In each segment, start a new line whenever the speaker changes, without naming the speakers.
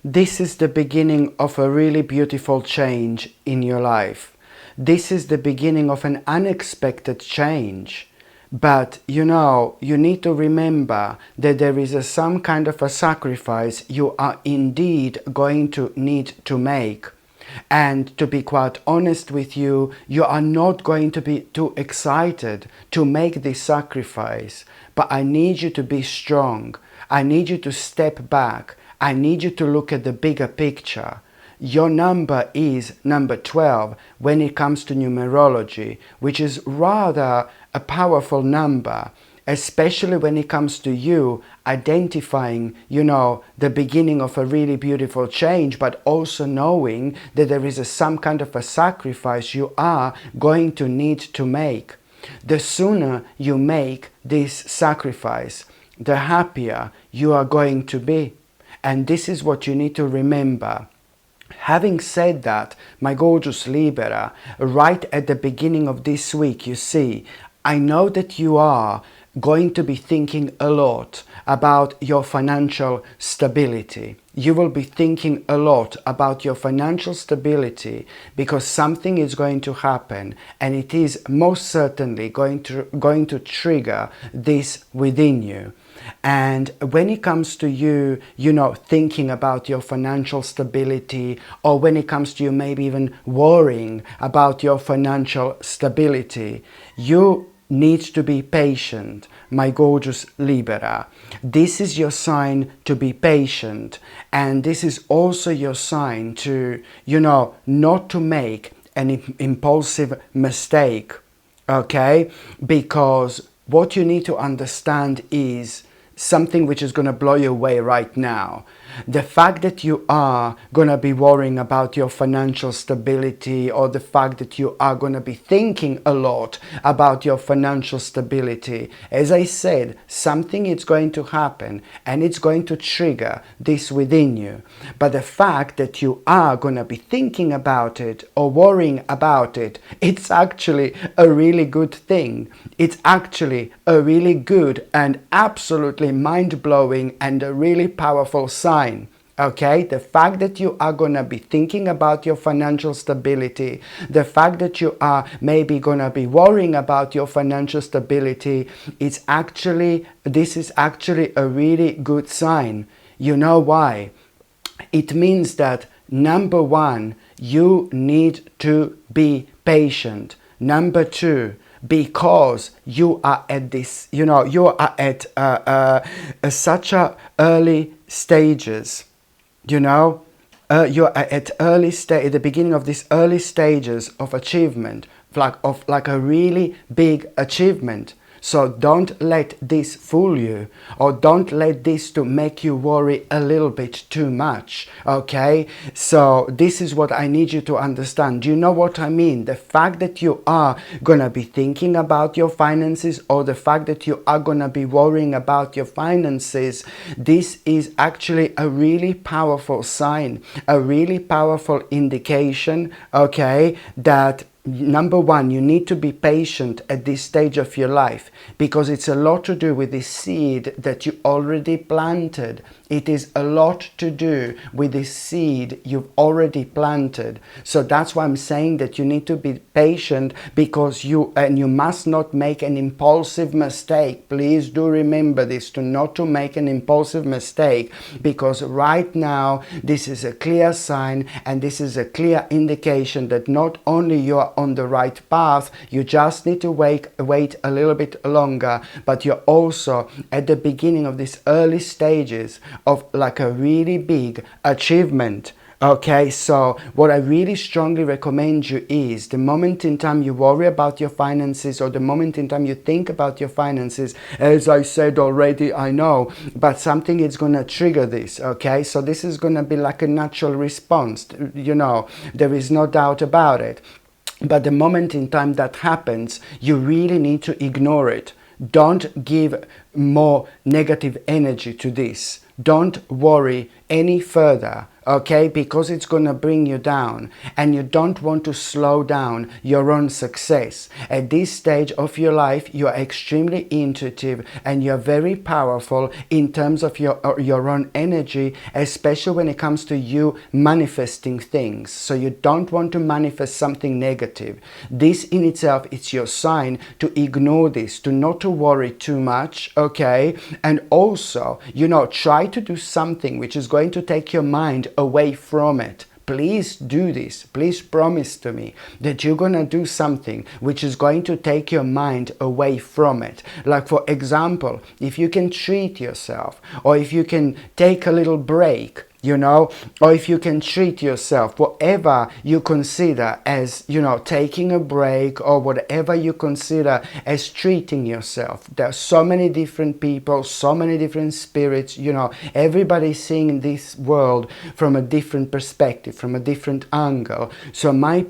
This is the beginning of a really beautiful change in your life. This is the beginning of an unexpected change. But you need to remember that there is some kind of a sacrifice you are indeed going to need to make. And to be quite honest with you, you are not going to be too excited to make this sacrifice. But I need you to be strong. I need you to step back. I need you to look at the bigger picture. Your number is number 12 when it comes to numerology, which is rather a powerful number, especially when it comes to you identifying, the beginning of a really beautiful change, but also knowing that there is some kind of a sacrifice you are going to need to make. The sooner you make this sacrifice, the happier you are going to be. And this is what you need to remember. Having said that, my gorgeous Libra, right at the beginning of this week, you see, I know that you are going to be thinking a lot about your financial stability. You will be thinking a lot about your financial stability because something is going to happen, and it is most certainly going to trigger this within you. And when it comes to you, thinking about your financial stability, or when it comes to you maybe even worrying about your financial stability, you need to be patient, my gorgeous Libra. This is your sign to be patient, and this is also your sign to, not to make an impulsive mistake, okay? Because what you need to understand is something which is going to blow you away right now. The fact that you are going to be worrying about your financial stability, or the fact that you are going to be thinking a lot about your financial stability, as I said, something is going to happen and it's going to trigger this within you. But the fact that you are going to be thinking about it or worrying about it, it's actually a really good thing. It's actually a really good and absolutely mind-blowing and a really powerful sign. Okay, the fact that you are going to be thinking about your financial stability, the fact that you are maybe going to be worrying about your financial stability, this is actually a really good sign. You know why? It means that number one, you need to be patient. Number two, because you are at this, you are at such a early stages, you're at the beginning of these early stages of achievement, like a really big achievement. So don't let this fool you, or don't let this to make you worry a little bit too much, okay? So this is what I need you to understand. Do you know what I mean? The fact that you are gonna be thinking about your finances, or the fact that you are gonna be worrying about your finances, this is actually a really powerful sign, a really powerful indication, okay, that number one, you need to be patient at this stage of your life, because it's a lot to do with the seed that you already planted. It is a lot to do with the seed you've already planted. So that's why I'm saying that you need to be patient, because you must not make an impulsive mistake. Please do remember this, not to make an impulsive mistake, because right now this is a clear sign, and this is a clear indication that not only you are on the right path, you just need to wait a little bit longer, but you're also at the beginning of these early stages of like a really big achievement. Okay, so what I really strongly recommend you is, the moment in time you worry about your finances, or the moment in time you think about your finances, as I said already, I know, but something is going to trigger this, okay? So this is going to be like a natural response, there is no doubt about it. But the moment in time that happens, you really need to ignore it. Don't give more negative energy to this. Don't worry any further, okay, because it's going to bring you down, and you don't want to slow down your own success. At this stage of your life, you are extremely intuitive and you're very powerful in terms of your own energy, especially when it comes to you manifesting things. So you don't want to manifest something negative. This in itself, it's your sign to ignore this, to not to worry too much, okay, and also, you know, try to do something which is going to take your mind away from it. Please do this. Please promise to me that you're going to do something which is going to take your mind away from it. Like, for example, if you can treat yourself, or if you can take a little break, you know, or if you can treat yourself, whatever you consider as, you know, taking a break, or whatever you consider as treating yourself. There are so many different people, so many different spirits, you know, everybody's seeing this world from a different perspective, from a different angle. So my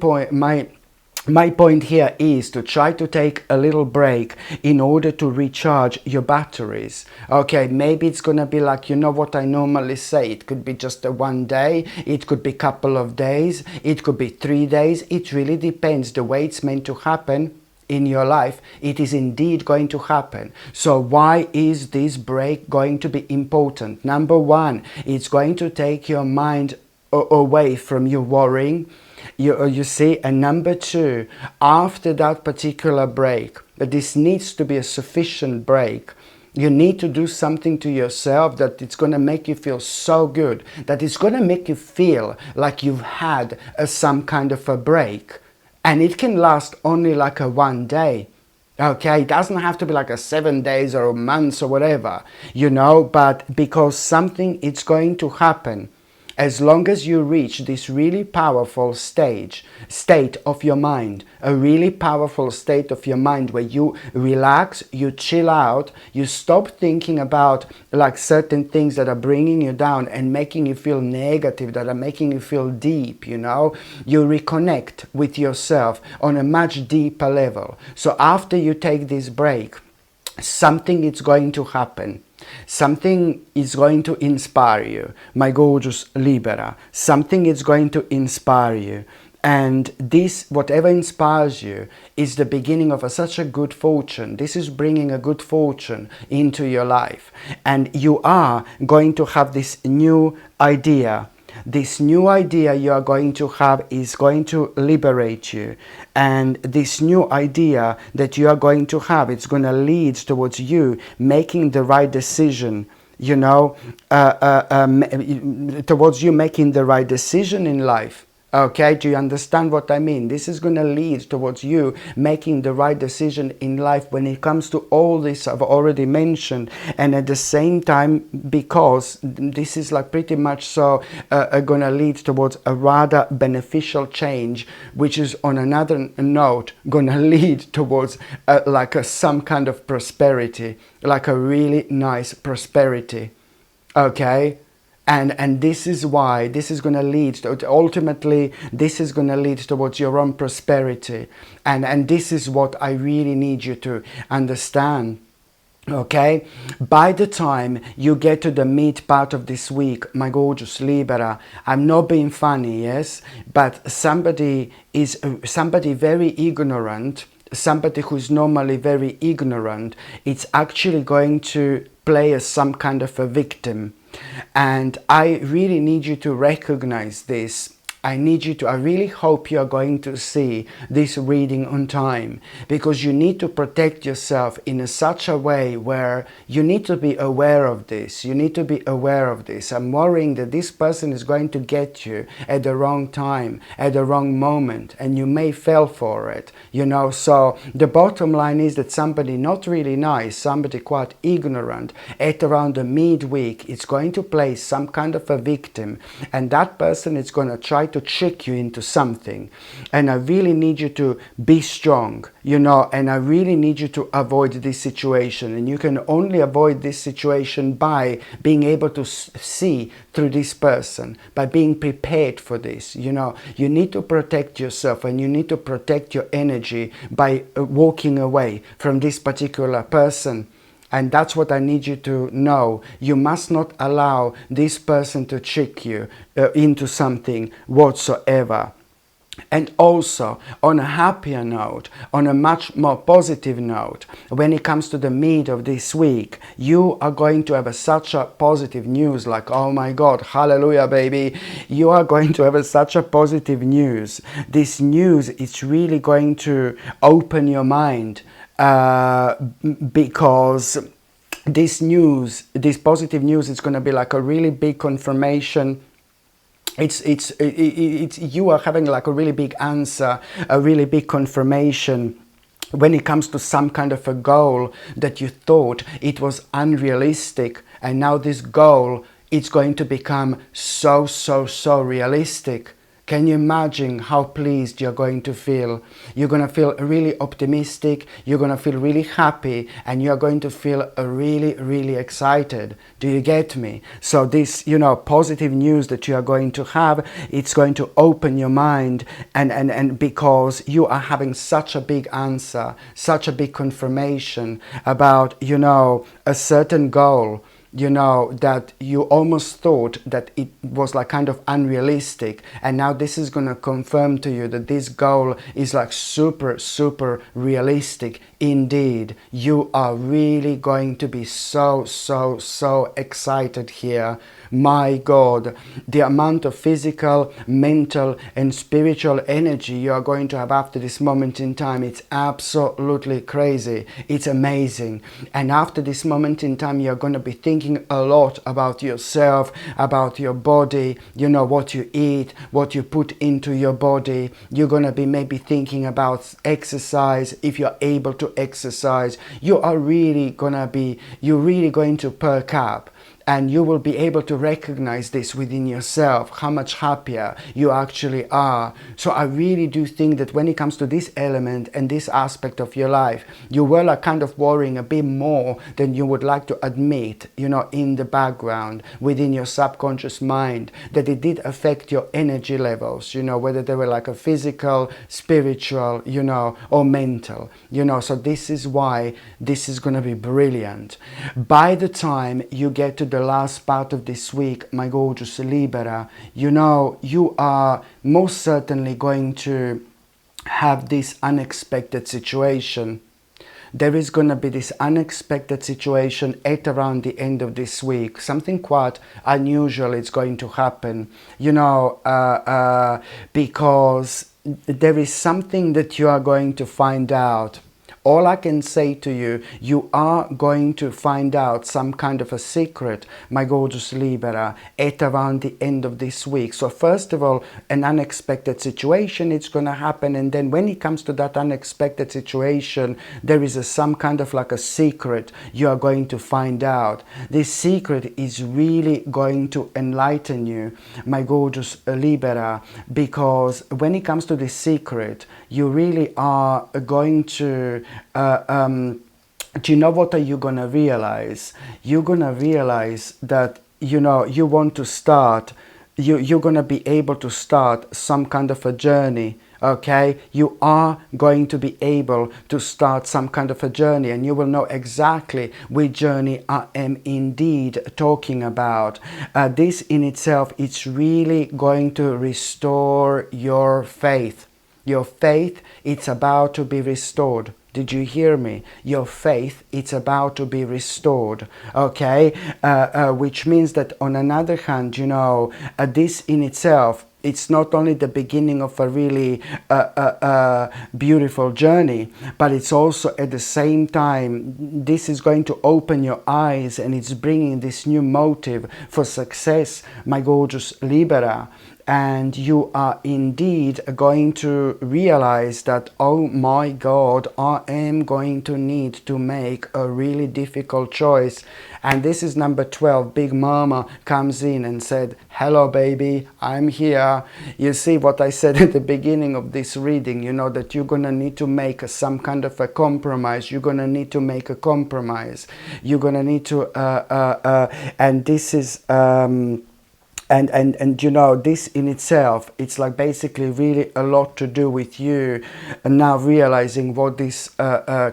point here is to try to take a little break in order to recharge your batteries. Okay, maybe it's gonna be like, you know what I normally say, it could be just a one day, it could be a couple of days, it could be 3 days. It really depends. The way it's meant to happen in your life, it is indeed going to happen. So why is this break going to be important? Number one, it's going to take your mind away from you worrying. You see, and number two, after that particular break, this needs to be a sufficient break. You need to do something to yourself that it's going to make you feel so good, that it's going to make you feel like you've had some kind of a break. And it can last only like a one day. Okay, it doesn't have to be like a 7 days or months or whatever, you know, but because something is going to happen. As long as you reach this really powerful state of your mind, a really powerful state of your mind where you relax, you chill out, you stop thinking about like certain things that are bringing you down and making you feel negative, that are making you feel deep, you know, you reconnect with yourself on a much deeper level. So after you take this break, something is going to happen. Something is going to inspire you, my gorgeous Libra. Something is going to inspire you. And this, whatever inspires you, is the beginning of such a good fortune. This is bringing a good fortune into your life. And you are going to have this new idea. This new idea you are going to have is going to liberate you. And this new idea that you are going to have, it's going to lead towards you making the right decision, you know, towards you making the right decision in life. Okay, do you understand what I mean? This is going to lead towards you making the right decision in life when it comes to all this I've already mentioned. And at the same time, because this is like pretty much so going to lead towards a rather beneficial change, which is on another note going to lead towards some kind of prosperity, like a really nice prosperity. Okay. And this is why this is going to lead to, ultimately, this is going to lead towards your own prosperity. And this is what I really need you to understand. Okay, by the time you get to the mid part of this week, my gorgeous Libra, I'm not being funny, yes, but somebody very ignorant, somebody who's normally very ignorant, it's actually going to play as some kind of a victim. And I really need you to recognize this. I really hope you are going to see this reading on time, because you need to protect yourself in such a way where you need to be aware of this. You need to be aware of this. I'm worrying that this person is going to get you at the wrong time, at the wrong moment, and you may fall for it, you know. So the bottom line is that somebody not really nice, somebody quite ignorant, at around the midweek, it's going to play some kind of a victim, and that person is going to try to trick you into something. And I really need you to be strong, you know, and I really need you to avoid this situation. And you can only avoid this situation by being able to see through this person, by being prepared for this. You know, you need to protect yourself, and you need to protect your energy by walking away from this particular person. And that's what I need you to know. You must not allow this person to trick you into something whatsoever. And also, on a happier note, on a much more positive note, when it comes to the mid of this week, you are going to have such a positive news, like, oh my God, hallelujah, baby. You are going to have such a positive news. This news is really going to open your mind because this news, this positive news, is going to be like a really big confirmation. It's you are having like a really big answer, a really big confirmation when it comes to some kind of a goal that you thought it was unrealistic, and now this goal, it's going to become so realistic. Can you imagine how pleased you're going to feel? You're going to feel really optimistic, you're going to feel really happy, and you're going to feel really excited. Do you get me? So this, you know, positive news that you are going to have, it's going to open your mind, and because you are having such a big answer, such a big confirmation about, you know, a certain goal, you know, that you almost thought that it was like kind of unrealistic, and now this is going to confirm to you that this goal is like super realistic. Indeed, you are really going to be so excited here. My God, the amount of physical, mental and spiritual energy you are going to have after this moment in time, it's absolutely crazy. It's amazing. And after this moment in time, you're going to be thinking a lot about yourself, about your body, you know, what you eat, what you put into your body. You're going to be maybe thinking about exercise, if you're able to exercise. You're really going to perk up. And you will be able to recognize this within yourself, how much happier you actually are. So I really do think that when it comes to this element and this aspect of your life, you were like kind of worrying a bit more than you would like to admit, you know, in the background, within your subconscious mind, that it did affect your energy levels, you know, whether they were like a physical, spiritual, you know, or mental, you know. So this is why this is going to be brilliant. By the time you get to the last part of this week, my gorgeous Libra, you know, you are most certainly going to have this unexpected situation. There is going to be this unexpected situation at around the end of this week. Something quite unusual is going to happen, you know, because there is something that you are going to find out. All I can say to you, you are going to find out some kind of a secret, my gorgeous Libra, at around the end of this week. So first of all, an unexpected situation is going to happen, and then when it comes to that unexpected situation, there is some kind of like a secret you are going to find out. This secret is really going to enlighten you, my gorgeous Libra, because when it comes to this secret, you really are going to do you know what are you gonna realize? You're gonna realize that, you know, you want to start, you're gonna be able to start some kind of a journey. Okay, you are going to be able to start some kind of a journey, and you will know exactly which journey I am indeed talking about. This in itself, it's really going to restore your faith. Your faith, it's about to be restored. Did you hear me? Your faith, it's about to be restored, okay? Which means that on another hand, you know, this in itself, it's not only the beginning of a really beautiful journey, but it's also at the same time, this is going to open your eyes, and it's bringing this new motive for success, my gorgeous Libra. And you are indeed going to realize that, oh my God, I am going to need to make a really difficult choice. And this is number 12. Big Mama comes in and said, hello baby, I'm here. You see what I said at the beginning of this reading, you know, that you're gonna need to make some kind of a compromise. You're gonna need to make a compromise. You're gonna need to and this is and you know, this in itself, it's like basically really a lot to do with you and now realizing what this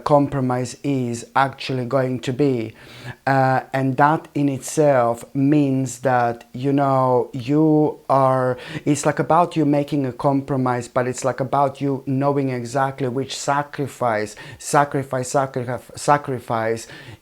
compromise is actually going to be, and that in itself means that, you know, you are, it's like about you making a compromise, but it's like about you knowing exactly which sacrifice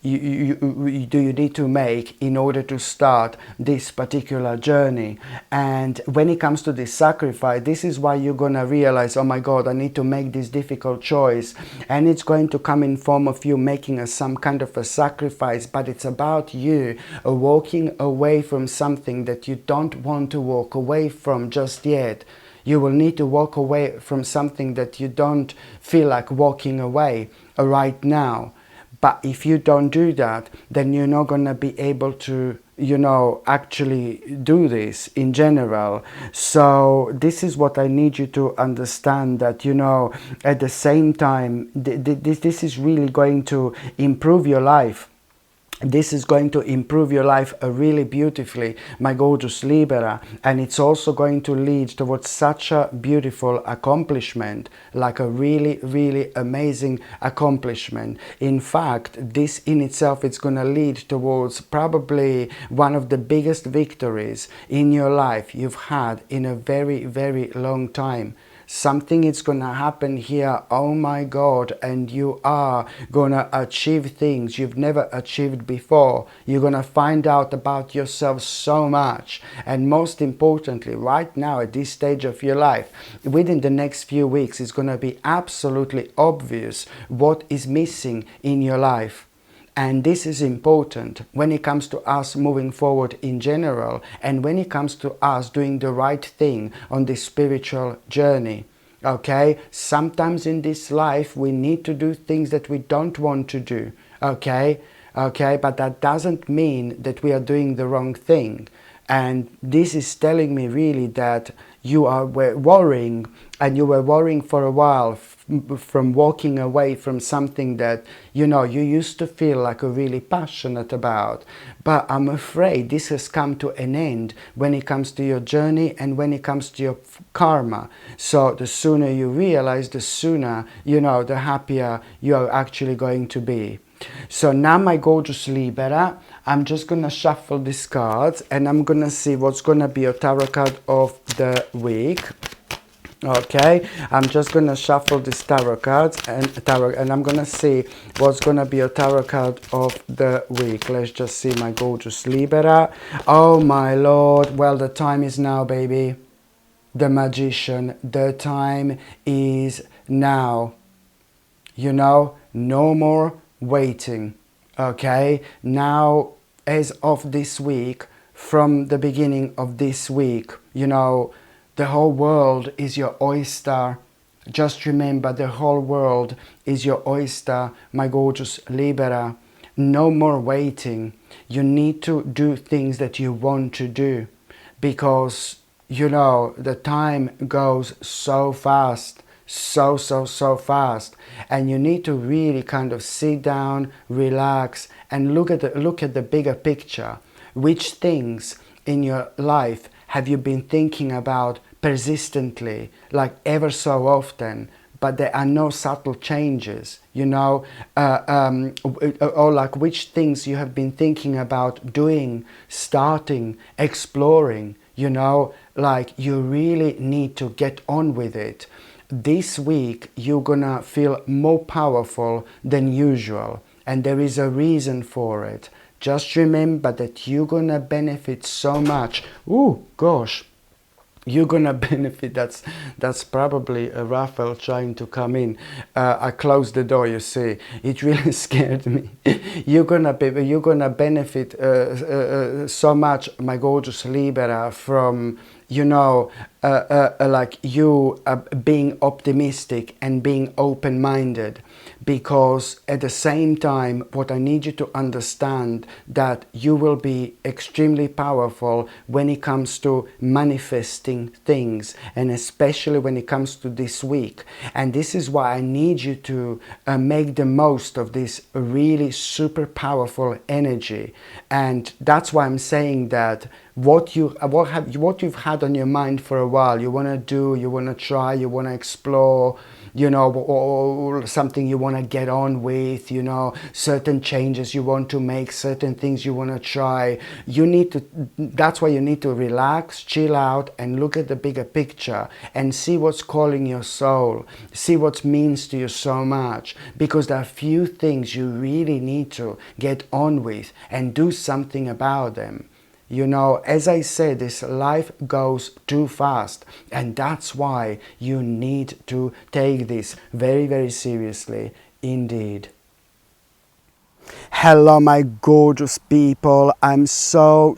do you need to make in order to start this particular journey. And when it comes to this sacrifice, this is why you're gonna realize, oh my God, I need to make this difficult choice, and it's going to come in form of you making some kind of a sacrifice, but it's about you walking away from something that you don't want to walk away from just yet. You will need to walk away from something that you don't feel like walking away right now. But if you don't do that, then you're not going to be able to, you know, actually do this in general. So this is what I need you to understand, that, you know, at the same time, this is really going to improve your life. This is going to improve your life really beautifully, my gorgeous Libra, and it's also going to lead towards such a beautiful accomplishment, like a really, really amazing accomplishment. In fact, this in itself is going to lead towards probably one of the biggest victories in your life you've had in a very, very long time. Something is going to happen here, oh my God, and you are going to achieve things you've never achieved before. You're going to find out about yourself so much. And most importantly, right now at this stage of your life, within the next few weeks, it's going to be absolutely obvious what is missing in your life. And this is important when it comes to us moving forward in general, and when it comes to us doing the right thing on this spiritual journey. Okay, sometimes in this life we need to do things that we don't want to do. Okay, but that doesn't mean that we are doing the wrong thing. And this is telling me really that you were worrying, and you were worrying for a while from walking away from something that, you know, you used to feel like really passionate about. But I'm afraid this has come to an end when it comes to your journey and when it comes to your karma. So the sooner you realize, the sooner, you know, the happier you are actually going to be. So now, my gorgeous Libra, I'm just going to shuffle these cards and I'm going to see what's going to be your tarot card of the week. Okay, I'm just going to shuffle these tarot cards and I'm going to see what's going to be your tarot card of the week. Let's just see, my gorgeous Libra. Oh my Lord, well, the time is now, baby. The Magician, the time is now. You know, no more waiting. Okay, now as of this week, from the beginning of this week, you know, the whole world is your oyster. Just remember, the whole world is your oyster, my gorgeous Libra. No more waiting. You need to do things that you want to do, because, you know, the time goes so fast. So fast, and you need to really kind of sit down, relax, and look at the bigger picture. Which things in your life have you been thinking about persistently, like ever so often, but there are no subtle changes, you know, or like which things you have been thinking about doing, starting, exploring, you know, like you really need to get on with it. This week you're gonna feel more powerful than usual, and there is a reason for it. Just remember that you're gonna benefit so much. Ooh, gosh, you're gonna benefit. That's probably a Raphael trying to come in. I closed the door, you see. It really scared me. You're gonna benefit so much, my gorgeous Libra, from, you know, like you being optimistic and being open-minded, because at the same time, what I need you to understand, that you will be extremely powerful when it comes to manifesting things, and especially when it comes to this week. And this is why I need you to make the most of this really super powerful energy. And that's why I'm saying that what you've had on your mind for a while. You want to do, you want to try, you want to explore, you know, or something you want to get on with, you know, certain changes you want to make, certain things you want to try. You need to, that's why you need to relax, chill out, and look at the bigger picture and see what's calling your soul, see what means to you so much, because there are few things you really need to get on with and do something about them. You know, as I said, this life goes too fast, and that's why you need to take this very, very seriously indeed. Hello my gorgeous people, I'm so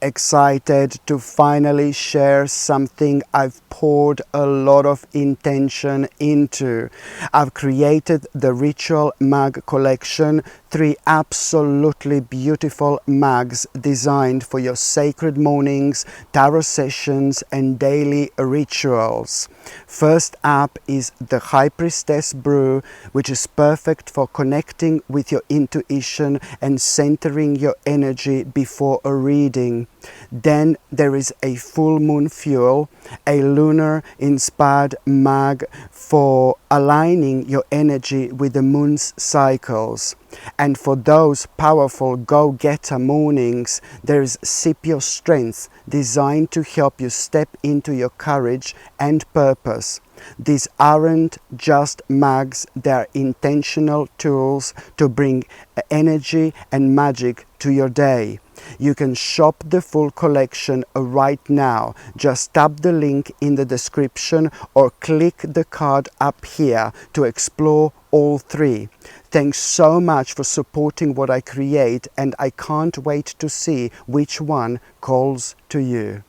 excited to finally share something I've poured a lot of intention into. I've created the Ritual Mug collection, 3 absolutely beautiful mugs designed for your sacred mornings, tarot sessions and daily rituals. First up is the High Priestess Brew, which is perfect for connecting with your intuition and centering your energy before a reading. Then there is a Full Moon Fuel, a lunar inspired mug for aligning your energy with the moon's cycles. And for those powerful go-getter mornings, there is Sip Your Strength, designed to help you step into your courage and purpose. These aren't just mugs, they're intentional tools to bring energy and magic to your day. You can shop the full collection right now. Just tap the link in the description or click the card up here to explore all 3. Thanks so much for supporting what I create, and I can't wait to see which one calls to you.